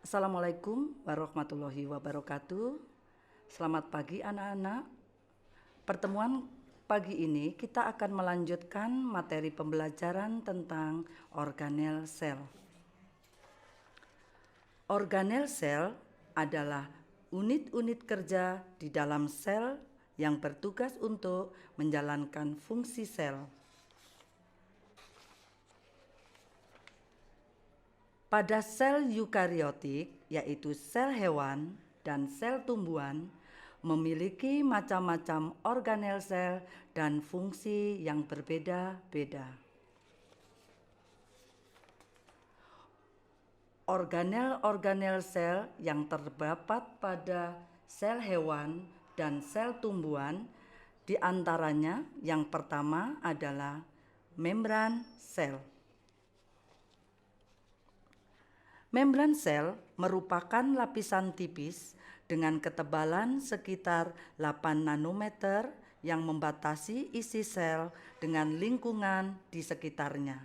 Assalamualaikum warahmatullahi wabarakatuh. Selamat pagi anak-anak. Pertemuan pagi ini kita akan melanjutkan materi pembelajaran tentang organel sel. Organel sel adalah unit-unit kerja di dalam sel yang bertugas untuk menjalankan fungsi sel. Pada sel eukariotik, yaitu sel hewan dan sel tumbuhan, memiliki macam-macam organel sel dan fungsi yang berbeda-beda. Organel-organel sel yang terdapat pada sel hewan dan sel tumbuhan, diantaranya yang pertama adalah membran sel. Membran sel merupakan lapisan tipis dengan ketebalan sekitar 8 nanometer yang membatasi isi sel dengan lingkungan di sekitarnya.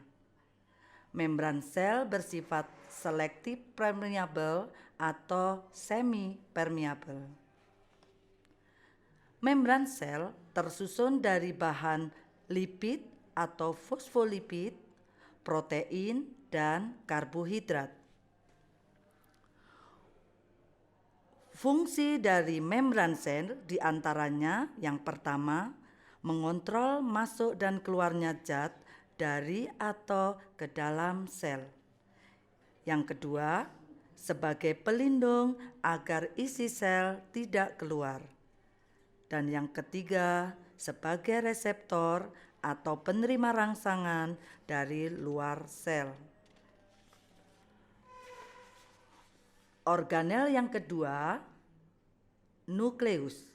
Membran sel bersifat selektif permeabel atau semi permeabel. Membran sel tersusun dari bahan lipid atau fosfolipid, protein, dan karbohidrat. Fungsi dari membran sel diantaranya yang pertama, mengontrol masuk dan keluarnya zat dari atau ke dalam sel. Yang kedua, sebagai pelindung agar isi sel tidak keluar. Dan yang ketiga, sebagai reseptor atau penerima rangsangan dari luar sel. Organel yang kedua, nukleus.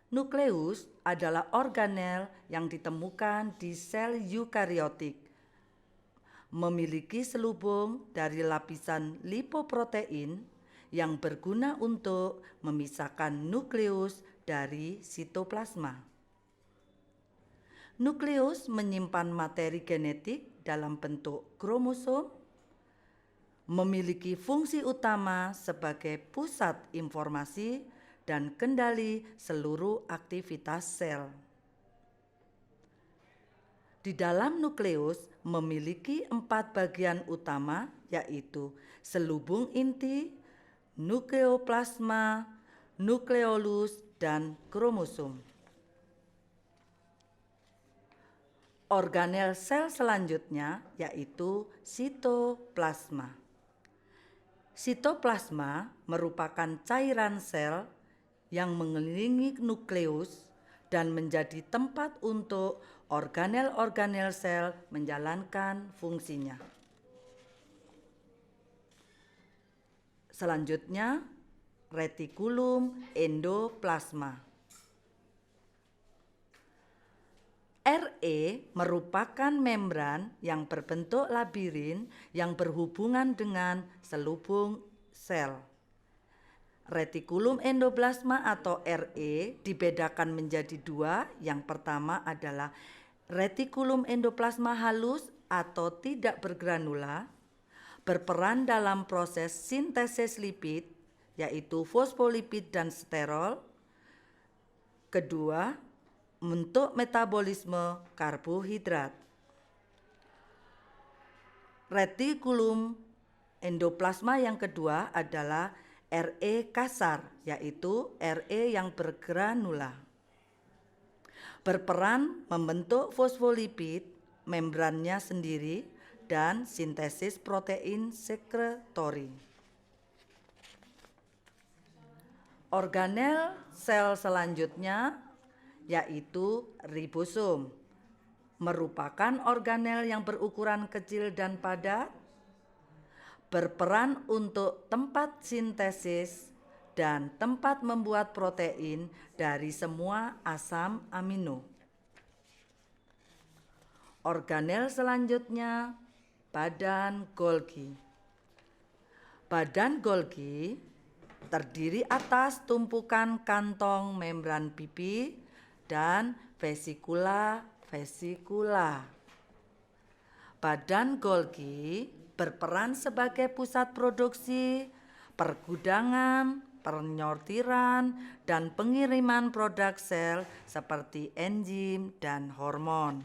Nukleus adalah organel yang ditemukan di sel eukariotik. Memiliki selubung dari lapisan lipoprotein yang berguna untuk memisahkan nukleus dari sitoplasma. Nukleus menyimpan materi genetik dalam bentuk kromosom, memiliki fungsi utama sebagai pusat informasi dan kendali seluruh aktivitas sel. Di dalam nukleus memiliki 4 bagian utama, yaitu selubung inti, nukleoplasma, nukleolus, dan kromosom. Organel sel selanjutnya yaitu sitoplasma. Sitoplasma merupakan cairan sel yang mengelilingi nukleus dan menjadi tempat untuk organel-organel sel menjalankan fungsinya. Selanjutnya, retikulum endoplasma. RE merupakan membran yang berbentuk labirin yang berhubungan dengan selubung sel. Retikulum endoplasma atau RE dibedakan menjadi 2. Yang pertama adalah retikulum endoplasma halus atau tidak bergranula, berperan dalam proses sintesis lipid, yaitu fosfolipid dan sterol. Kedua, untuk metabolisme karbohidrat. Retikulum endoplasma yang kedua adalah RE kasar, yaitu RE yang bergranula. Berperan membentuk fosfolipid, membrannya sendiri, dan sintesis protein sekretori. Organel sel selanjutnya yaitu ribosom, merupakan organel yang berukuran kecil dan padat, berperan untuk tempat sintesis dan tempat membuat protein dari semua asam amino. Organel selanjutnya, badan Golgi. Badan Golgi terdiri atas tumpukan kantong membran pipi dan vesikula. Badan Golgi berperan sebagai pusat produksi, pergudangan, penyortiran, dan pengiriman produk sel seperti enzim dan hormon.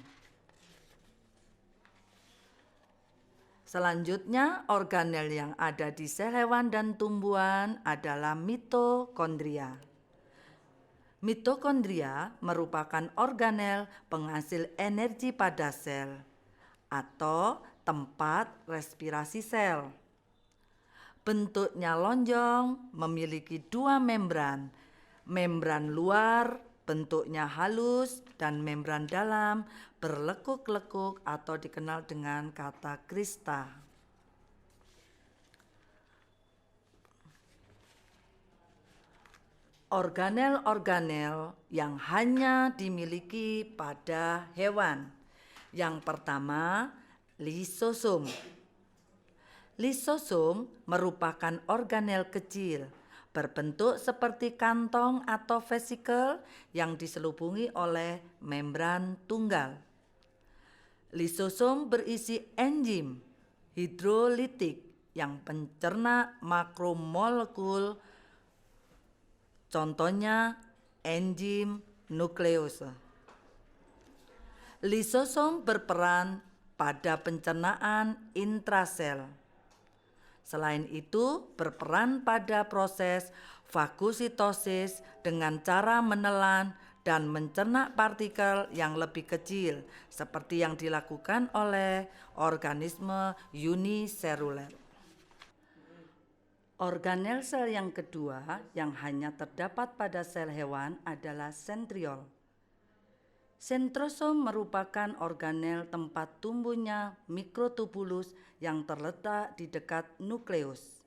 Selanjutnya, organel yang ada di sel hewan dan tumbuhan adalah mitokondria. Mitokondria merupakan organel penghasil energi pada sel atau tempat respirasi sel. Bentuknya lonjong, memiliki dua membran. Membran luar bentuknya halus dan membran dalam berlekuk-lekuk atau dikenal dengan kata krista. Organel-organel yang hanya dimiliki pada hewan. Yang pertama, lisosom. Lisosom merupakan organel kecil berbentuk seperti kantong atau vesikel yang diselubungi oleh membran tunggal. Lisosom berisi enzim hidrolitik yang pencerna makromolekul, contohnya enzim nukleose. Lisosom berperan pada pencernaan intrasel. Selain itu, berperan pada proses fagositosis dengan cara menelan dan mencerna partikel yang lebih kecil, seperti yang dilakukan oleh organisme uniseluler. Organel sel yang kedua yang hanya terdapat pada sel hewan adalah sentriol. Sentrosom merupakan organel tempat tumbuhnya mikrotubulus yang terletak di dekat nukleus.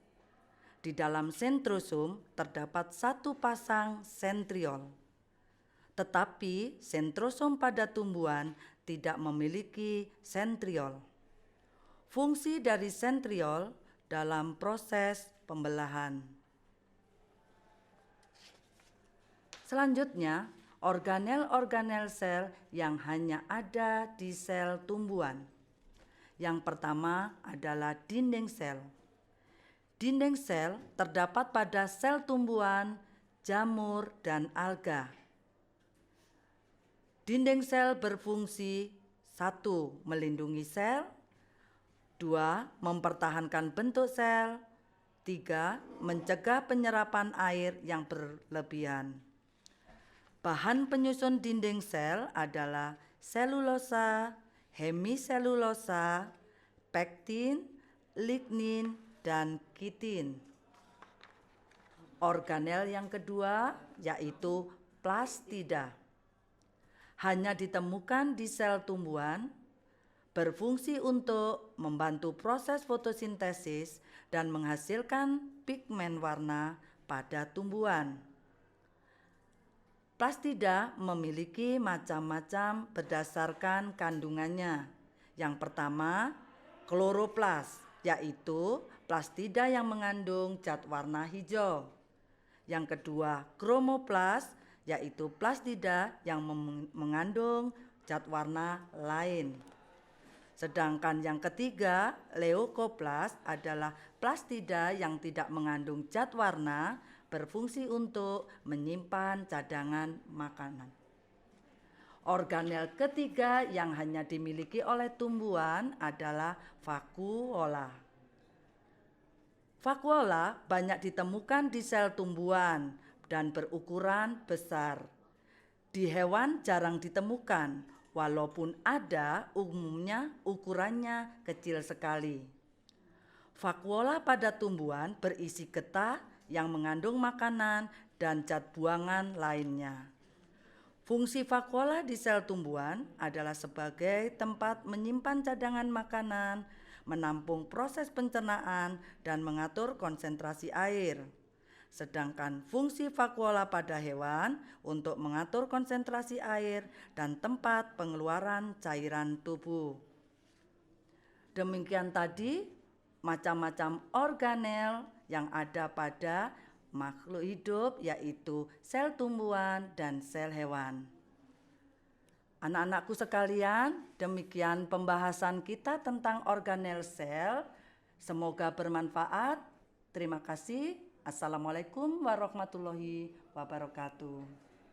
Di dalam sentrosom terdapat satu pasang sentriol. Tetapi sentrosom pada tumbuhan tidak memiliki sentriol. Fungsi dari sentriol dalam proses pembelahan. Selanjutnya, organel-organel sel yang hanya ada di sel tumbuhan. Yang pertama adalah dinding sel. Dinding sel terdapat pada sel tumbuhan, jamur, dan alga. Dinding sel berfungsi 1. Melindungi sel, 2. Mempertahankan bentuk sel, 3. Mencegah penyerapan air yang berlebihan. Bahan penyusun dinding sel adalah selulosa, hemiselulosa, pektin, lignin, dan kitin. Organel yang kedua yaitu plastida. Hanya ditemukan di sel tumbuhan, berfungsi untuk membantu proses fotosintesis dan menghasilkan pigmen warna pada tumbuhan. Plastida memiliki macam-macam berdasarkan kandungannya. Yang pertama, kloroplas, yaitu plastida yang mengandung zat warna hijau. Yang kedua, kromoplas, yaitu plastida yang mengandung zat warna lain. Sedangkan yang ketiga, leukoplas adalah plastida yang tidak mengandung zat warna, berfungsi untuk menyimpan cadangan makanan. Organel ketiga yang hanya dimiliki oleh tumbuhan adalah vakuola. Vakuola banyak ditemukan di sel tumbuhan dan berukuran besar. Di hewan jarang ditemukan, walaupun ada, umumnya ukurannya kecil sekali. Vakuola pada tumbuhan berisi getah yang mengandung makanan dan zat buangan lainnya. Fungsi vakuola di sel tumbuhan adalah sebagai tempat menyimpan cadangan makanan, menampung proses pencernaan, dan mengatur konsentrasi air. Sedangkan fungsi vakuola pada hewan untuk mengatur konsentrasi air dan tempat pengeluaran cairan tubuh. Demikian tadi macam-macam organel yang ada pada makhluk hidup, yaitu sel tumbuhan dan sel hewan. Anak-anakku sekalian, demikian pembahasan kita tentang organel sel. Semoga bermanfaat. Terima kasih. Assalamualaikum warahmatullahi wabarakatuh.